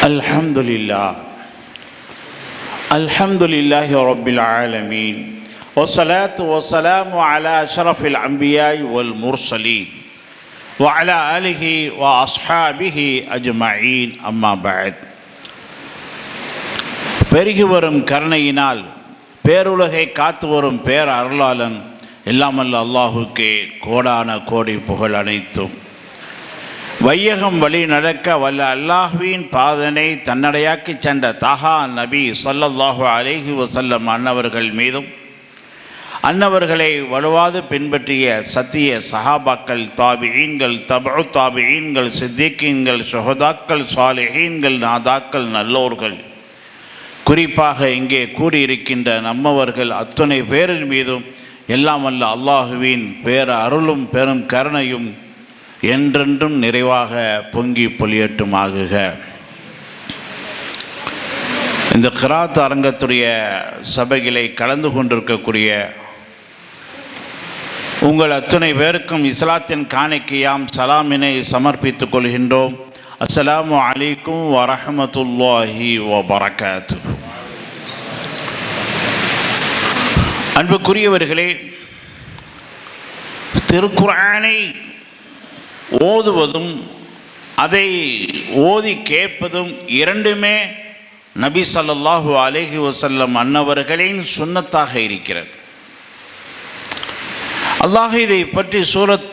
Alhamdulillah, Alhamdulillahi Rabbil Alameen, wassalatu wassalamu ala ashrafil anbiya'i wal mursaleen, wa ala alihi wa ashabihi ajma'in, amma ba'd. பெருகி வரும் கருணையினால் பேருலகை காத்து வரும் பேர் அருளாளன் எல்லாமல்ல அல்லாஹுக்கே கோடான கோடி புகழ் அனைத்தும். வையகம் வழி நடக்க வல்ல அல்லாஹ்வின் பாதனை தன்னடையாக்கி சென்ற தஹா நபி ஸல்லல்லாஹு அலைஹி வஸல்லம் அன்னவர்கள் மீதும் அன்னவர்களை வலுவாது பின்பற்றிய சத்திய சஹாபாக்கள், தாபிஈன்கள், தபு தாபிஈன்கள், சித்திகீன்கள், ஷுஹதாக்கள், சாலிஹீன்கள், நாதாக்கள், நல்லோர்கள், குறிப்பாக இங்கே கூடியிருக்கின்ற நம்மவர்கள் அத்துணை பேரின் மீதும் எல்லாம் வல்ல அல்லாஹுவின் பேர அருளும் பெரும் கருணையும் என்றென்றும் நிறைவாக பொங்கி பொலியட்டுமாகுக. இந்த கிராத் அரங்கத்துடைய சபைகளை கலந்து கொண்டிருக்கக்கூடிய உங்கள் அத்துணை பேருக்கும் இஸ்லாத்தின் காணிக்கையாம் சலாமினை சமர்ப்பித்துக் கொள்கின்றோம். அஸ்ஸலாமு அலைக்கும் வரஹ்மத்துல்லாஹி வபரகாத்துஹு. அன்புக்குரியவர்களே, திருக்குர்ஆனை ஓதுவதும் அதை ஓதி கேட்பதும் இரண்டுமே நபி ஸல்லல்லாஹு அலைஹி வஸல்லம் அன்னவர்களின் சுன்னத்தாக இருக்கிறது. அல்லாஹ் இதை பற்றி சூரத்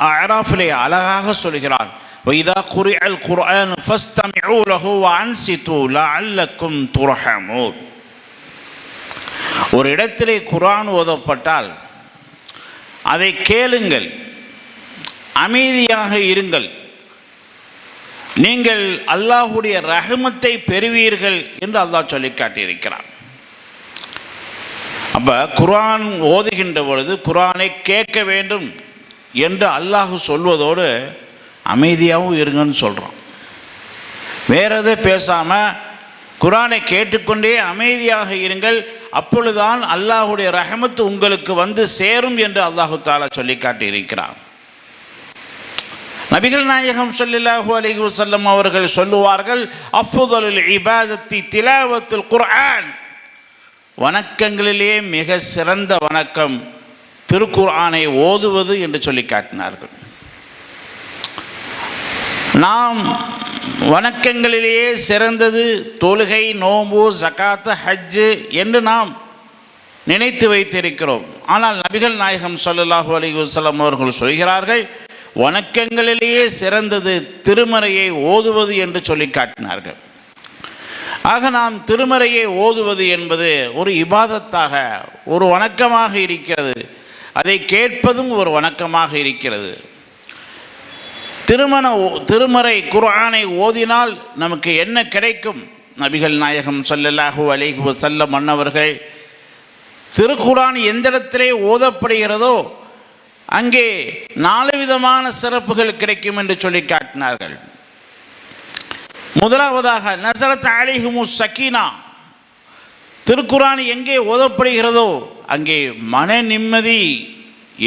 அஅராஃபிலே அழகாக சொல்கிறான். وَإِذَا قُرِئَ الْقُرْآنُ فَاسْتَمِعُوا لَهُ وَأَنصِتُوا لَعَلَّكُمْ تُرْحَمُونَ. ஒரு இடத்திலே குர்ஆன் ஓதப்பட்டால் அதை கேளுங்கள், அமைதியாக இருங்கள், நீங்கள் அல்லாஹுடைய ரஹமத்தை பெறுவீர்கள் என்று அல்லாஹ் சொல்லி காட்டியிருக்கிறான். அப்போ குர்ஆன் ஓதுகின்ற பொழுது குர்ஆனை கேட்க வேண்டும் என்று அல்லாஹ் சொல்வதோடு அமைதியாகவும் இருங்கன்னு சொல்கிறான். வேற எதை பேசாமல் குர்ஆனை கேட்டுக்கொண்டே அமைதியாக இருங்கள், அப்பொழுதுதான் அல்லாஹுடைய ரஹமத்து உங்களுக்கு வந்து சேரும் என்று அல்லாஹு தஆலா சொல்லி காட்டியிருக்கிறான். நபிகள் நாயகம் ஸல்லல்லாஹு அலைஹி வஸல்லம் அவர்கள் சொல்லுவார்கள், அஃதலுல் இபாதத்தி திலாவத்துல் குர்ஆன். வணக்கங்களிலே மிக சிறந்த வணக்கம் திருக்குர்ஆனை ஓதுவது என்று சொல்லி காட்டினார்கள். நாம் வணக்கங்களிலேயே சிறந்தது தொழுகை, நோன்பு, ஜகாத், ஹஜ்ஜு என்று நாம் நினைத்து வைத்திருக்கிறோம். ஆனால் நபிகள் நாயகம் ஸல்லல்லாஹு அலைஹி வஸல்லம் அவர்கள் சொல்கிறார்கள், வணக்கங்களிலேயே சிறந்தது திருமறையை ஓதுவது என்று சொல்லி காட்டினார்கள். ஆக நாம் திருமறையை ஓதுவது என்பது ஒரு இபாதத்தாக, ஒரு வணக்கமாக இருக்கிறது. அதை கேட்பதும் ஒரு வணக்கமாக இருக்கிறது. திருமறை குர்ஆனை ஓதினால் நமக்கு என்ன கிடைக்கும்? நபிகள் நாயகம் ஸல்லல்லாஹு அலைஹி வஸல்லம் அன்னவர்கள் திருக்குர்ஆன் எந்த இடத்திலே ஓதப்படுகிறதோ அங்கே 4 விதமான சிறப்புகள் கிடைக்கும் என்று சொல்லி காட்டினார்கள். முதலாவதாக நஸரத் அலைஹிமுஸ் ஸகீனா. திருக்குர்ஆன் எங்கே ஓதப்படுகிறதோ அங்கே மன நிம்மதி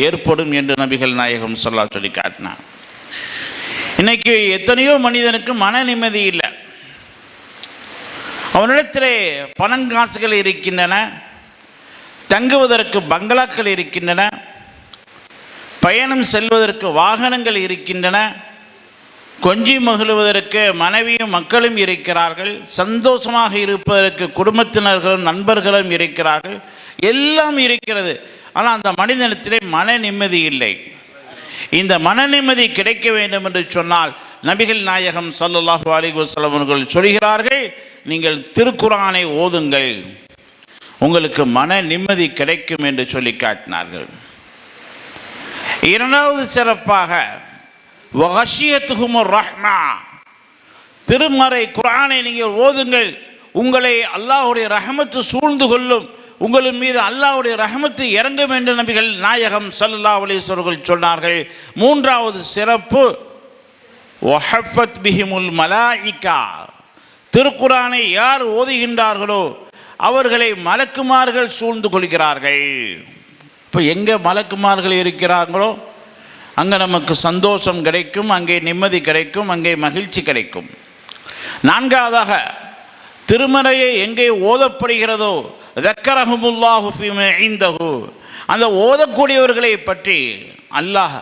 ஏற்படும் என்று நபிகள் நாயகம் ஸல்லல்லாஹு அலைஹி சொல்லி காட்டினார். இன்னைக்கு எத்தனையோ மனிதனுக்கு மன நிம்மதி இல்லை. அவனிடத்திலே பணங்காசுகள் இருக்கின்றன, தங்குவதற்கு பங்களாக்கள் இருக்கின்றன, பயணம் செல்வதற்கு வாகனங்கள் இருக்கின்றன, கொஞ்சி மகிழ்வதற்கு மனைவியும் மக்களும் இருக்கிறார்கள், சந்தோஷமாக இருப்பதற்கு குடும்பத்தினர்களும் நண்பர்களும் இருக்கிறார்கள், எல்லாம் இருக்கிறது. ஆனால் அந்த மனிதனத்திலே மன நிம்மதி இல்லை. இந்த மன நிம்மதி கிடைக்க வேண்டும் என்று சொன்னால் நபிகள் நாயகம் ஸல்லல்லாஹு அலைஹி வஸல்லம் அவர்கள் சொல்கிறார்கள், நீங்கள் திருக்குர்ஆனை ஓதுங்கள், உங்களுக்கு மன நிம்மதி கிடைக்கும் என்று சொல்லி காட்டினார்கள். இரண்டாவது சிறப்பாக வஹஷியத்துஹுமுர் ரஹ்மா. திருமறை குர்ஆனை நீங்கள் ஓதுங்கள், உங்களை அல்லாஹ்வுடைய ரஹமத்து சூழ்ந்து கொள்ளும், உங்களின் மீது அல்லாஹ்வுடைய ரஹமத்து இறங்கும் என்று நபிகள் நாயகம் ஸல்லல்லாஹு அலைஹி வஸல்லம் சொன்னார்கள். மூன்றாவது சிறப்பு வஹஃபத் பிஹிமுல் மலாயிகா. திருக்குர்ஆனை யார் ஓதுகின்றார்களோ அவர்களை மலக்குமார்கள் சூழ்ந்து கொள்கிறார்கள். இப்போ எங்கே மலக்குமார்கள் இருக்கிறார்களோ அங்கே நமக்கு சந்தோஷம் கிடைக்கும், அங்கே நிம்மதி கிடைக்கும், அங்கே மகிழ்ச்சி கிடைக்கும். நான்காவதாக திருமறையை எங்கே ஓதப்படுகிறதோ தக்கரஹுமுல்லாஹு ஃபீமா இந்தஹு, அந்த ஓதக்கூடியவர்களை பற்றி அல்லாஹ்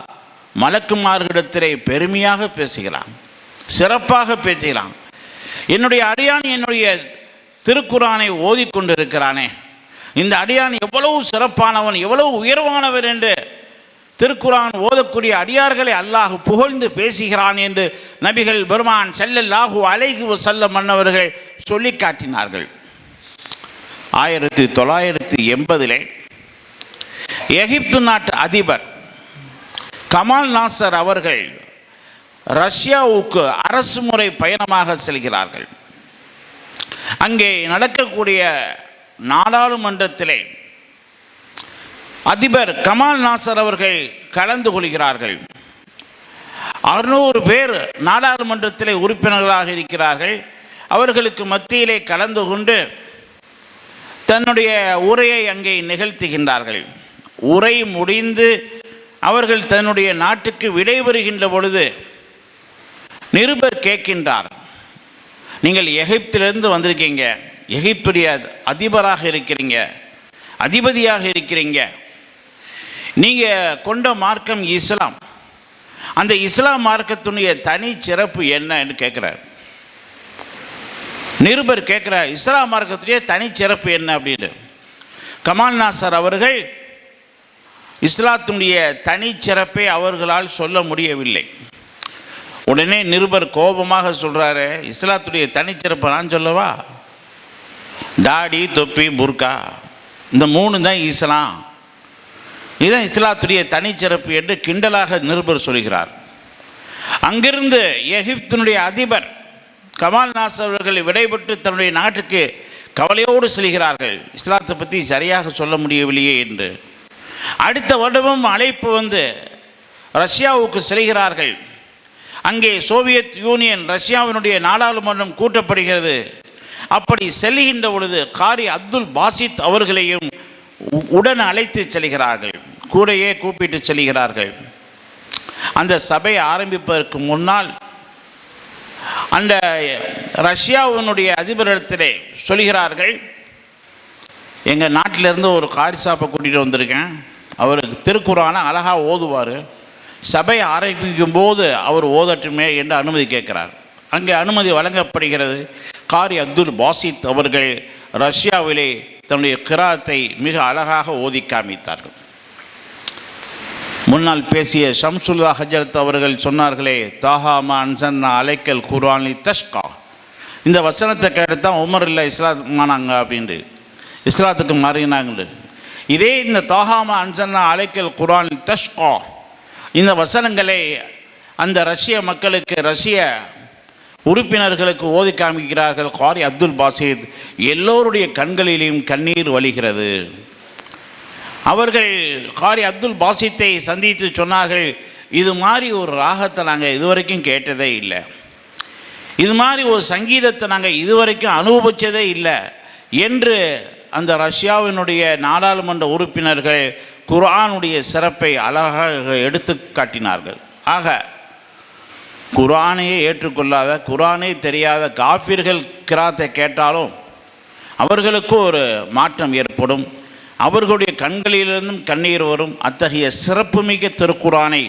மலக்குமார்களிடத்திலே பெருமையாக பேசுகிறான், சிறப்பாக பேசுகிறான். என்னுடைய அடியான் என்னுடைய திருக்குரானை ஓதிக்கொண்டிருக்கிறானே, இந்த அடியான் எவ்வளவு சிறப்பானவன், எவ்வளவு உயர்வானவன் என்று திருக்குரான் ஓதக்கூடிய அடியார்களை அல்லாஹ் புகழ்ந்து பேசுகிறான் என்று நபிகள் பெருமான் ஸல்லல்லாஹு அலைஹி வஸல்லம் அன்னவர்கள் சொல்லி காட்டினார்கள். 1980 எகிப்து நாட்டு அதிபர் கமால் நாசர் அவர்கள் ரஷ்யாவுக்கு அரசு முறை பயணமாக செல்கிறார்கள். அங்கே நடக்கக்கூடிய நாடாளுமன்றத்திலே அதிபர் கமால் நாசர் அவர்கள் கலந்து கொள்கிறார்கள். 600 பேர் நாடாளுமன்றத்திலே உறுப்பினர்களாக இருக்கிறார்கள். அவர்களுக்கு மத்தியிலே கலந்து கொண்டு தன்னுடைய உரையை அங்கே நிகழ்த்துகின்றார்கள். உரை முடிந்து அவர்கள் தன்னுடைய நாட்டுக்கு விடைபெறுகின்ற பொழுது நிருபர் கேட்கின்றார், நீங்கள் எகிப்திலிருந்து வந்திருக்கீங்க, எகிப்துடைய அதிபராக இருக்கிறீங்க, அதிபதியாக இருக்கிறீங்க, நீங்கள் கொண்ட மார்க்கம் இஸ்லாம், அந்த இஸ்லாம் மார்க்கத்தினுடைய தனி சிறப்பு என்ன என்று கேட்குறார். நிருபர் கேட்குறார், இஸ்லாம் மார்க்கத்துடைய தனி சிறப்பு என்ன அப்படின்னு. கமால் நாசர் அவர்கள் இஸ்லாத்தினுடைய தனிச்சிறப்பை அவர்களால் சொல்ல முடியவில்லை. உடனே நிருபர் கோபமாக சொல்கிறாரு, இஸ்லாத்துடைய தனிச்சிறப்பை நான் சொல்லவா? தாடி, தொப்பி, புர்கா, இந்த 3 தான் இஸ்லாம், இதுதான் இஸ்லாத்துடைய தனிச்சிறப்பு என்று கிண்டலாக நிருபர் சொல்கிறார். அங்கிருந்து எகிப்தினுடைய அதிபர் கமால் நாசர் அவர்கள் விடைபெற்று தன்னுடைய நாட்டுக்கு கவலையோடு செல்கிறார்கள், இஸ்லாத்தை பற்றி சரியாக சொல்ல முடியவில்லையே என்று. அடுத்த வருடமும் அழைப்பு வந்து ரஷ்யாவுக்கு செல்கிறார்கள். அங்கே சோவியத் யூனியன் ரஷ்யாவினுடைய நாடாளுமன்றம் கூட்டப்படுகிறது. அப்படி செல்கின்ற பொழுது காரி அப்துல் பாசித் அவர்களையும் உடன் அழைத்து செல்கிறார்கள், கூடையே கூப்பிட்டு செல்கிறார்கள். அந்த சபை ஆரம்பிப்பதற்கு முன்னால் அந்த ரஷ்யாவினுடைய அதிபரிடத்திலே சொல்கிறார்கள், எங்கள் நாட்டிலேருந்து ஒரு காரி சாப்பை கூட்டிகிட்டு வந்திருக்கேன், அவருக்கு திருக்குரானை அழகாக ஓதுவார், சபை ஆரம்பிக்கும் போது அவர் ஓதட்டுமே என்று அனுமதி கேட்கிறார். அங்கே அனுமதி வழங்கப்படுகிறது. காரி அப்துல் பாசித் அவர்கள் ரஷ்யாவிலே தன்னுடைய கிராத்தை மிக அழகாக ஓதி காமித்தார்கள். முன்னால் பேசிய ஷம்சுல்லா ஹஜரத் அவர்கள் சொன்னார்களே, தாஹாமா அன்சன்னா அலைக்கல் குர்ஆனி தஷ்கா, இந்த வசனத்தை கேட்டு தான் உமர் இல்லை இஸ்லாமானாங்க அப்படின்ட்டு, இஸ்லாத்துக்கு மாறினாங்க. இதே இந்த தாஹாமா அன்சன்னா அலைக்கல் குர்ஆனி தஷ்கா, இந்த வசனங்களை அந்த ரஷ்ய மக்களுக்கு, ரஷ்ய உறுப்பினர்களுக்கு ஓதி காமிக்கிறார்கள். காரி அப்துல் பாசித் எல்லோருடைய கண்களிலும் கண்ணீர் வழிகிறது. அவர்கள் காரி அப்துல் பாசித்தை சந்தித்து சொன்னார்கள், இது மாதிரி ஒரு ராகத்தை நாங்கள் இதுவரைக்கும் கேட்டதே இல்லை, இது மாதிரி ஒரு சங்கீதத்தை நாங்கள் இதுவரைக்கும் அனுபவித்ததே இல்லை என்று அந்த ரஷ்யாவினுடைய நாடாளுமன்ற உறுப்பினர்கள் குர்ஆனுடைய சிறப்பை அழகாக எடுத்து காட்டினார்கள். ஆக குர்ஆனையே ஏற்றுக்கொள்ளாத, குர்ஆனே தெரியாத காஃபிர்கள் கிராத்தை கேட்டாலும் அவர்களுக்கு ஒரு மாற்றம் ஏற்படும், அவர்களுடைய கண்களிலிருந்தும் கண்ணீர் வரும். அத்தகைய சிறப்புமிக்க திருக்குர்ஆனை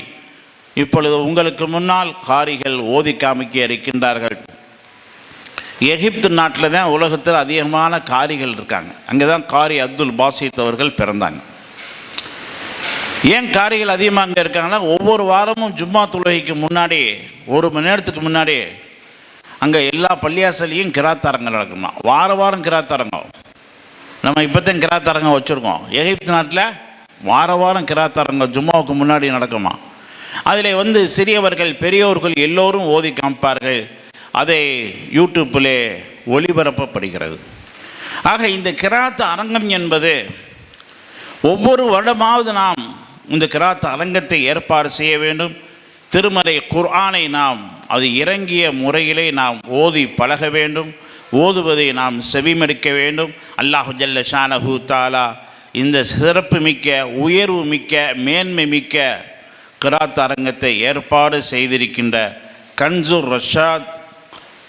இப்பொழுது உங்களுக்கு முன்னால் காரிகள் ஓதி காமிக்க இருக்கின்றார்கள். எகிப்து நாட்டில் தான் உலகத்தில் அதிகமான காரிகள் இருக்காங்க. அங்கே தான் காரி அப்துல் பாசித் அவர்கள் பிறந்தாங்க. ஏன் காரிகள் அதிகமாக அங்கே இருக்காங்கன்னா, ஒவ்வொரு வாரமும் ஜும்மா தொழுகைக்கு முன்னாடி 1 மணி நேரத்துக்கு முன்னாடி அங்கே எல்லா பள்ளியாசலையும் கிராத்தரங்கம் நடக்குமா. வாரம் கிராத்தரங்கம். நம்ம இப்போ தான் கிராத்தரங்கம் வச்சுருக்கோம். எகிப்து நாட்டில் வாரம் கிராத்தரங்கம் ஜும்மாவுக்கு முன்னாடி நடக்குமா. அதில் வந்து சிறியவர்கள் பெரியோர்கள் எல்லோரும் ஓதி காமிப்பார்கள். அதை யூடியூப்பில் ஒளிபரப்பப்படுகிறது. ஆக இந்த கிராத் அரங்கம் என்பது ஒவ்வொரு வருடமாவது நாம் இந்த கிராத் அரங்கத்தை ஏற்பாடு செய்ய வேண்டும். திருமறை குர்ஆனை நாம் அது இறங்கிய முறையிலே நாம் ஓதி பழக வேண்டும், ஓதுவதை நாம் செவிமடுக்க வேண்டும். அல்லாஹு ஜல்ல ஷானஹு தஆலா இந்த சிறப்பு மிக்க, உயர்வு மிக்க, மேன்மை மிக்க கிராத் அரங்கத்தை ஏற்பாடு செய்திருக்கின்ற கன்சுர் ரஷாத்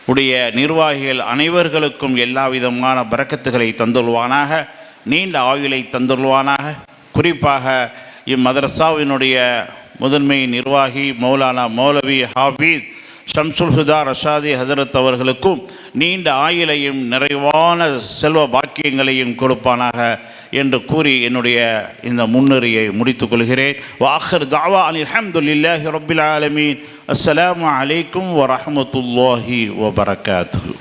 உடைய நிர்வாகிகள் அனைவர்களுக்கும் எல்லா விதமான பரக்கத்துகளை தந்துள்வானாக, நீண்ட ஆயுளை தந்துள்வானாக. குறிப்பாக இம்மதரசாவினுடைய முதன்மை நிர்வாகி மௌலவி ஹாஃபிஸ் ஷம்சுல் ஹுதா ரஷாதி ஹதரத் அவர்களுக்கும் நீண்ட ஆயுளையும் நிறைவான செல்வ பாக்கியங்களையும் கொடுப்பானாக என்று கூறி என்னுடைய இந்த முன்னுரையை முடித்துக் கொள்கிறேன். வாஹிர் தாவா அல்ஹம்துலில்லாஹி ரப்பில் ஆலமீன். அஸ்ஸலாமு அலைக்கும் வரஹ்மத்துல்லாஹி வபரகாத்துஹு.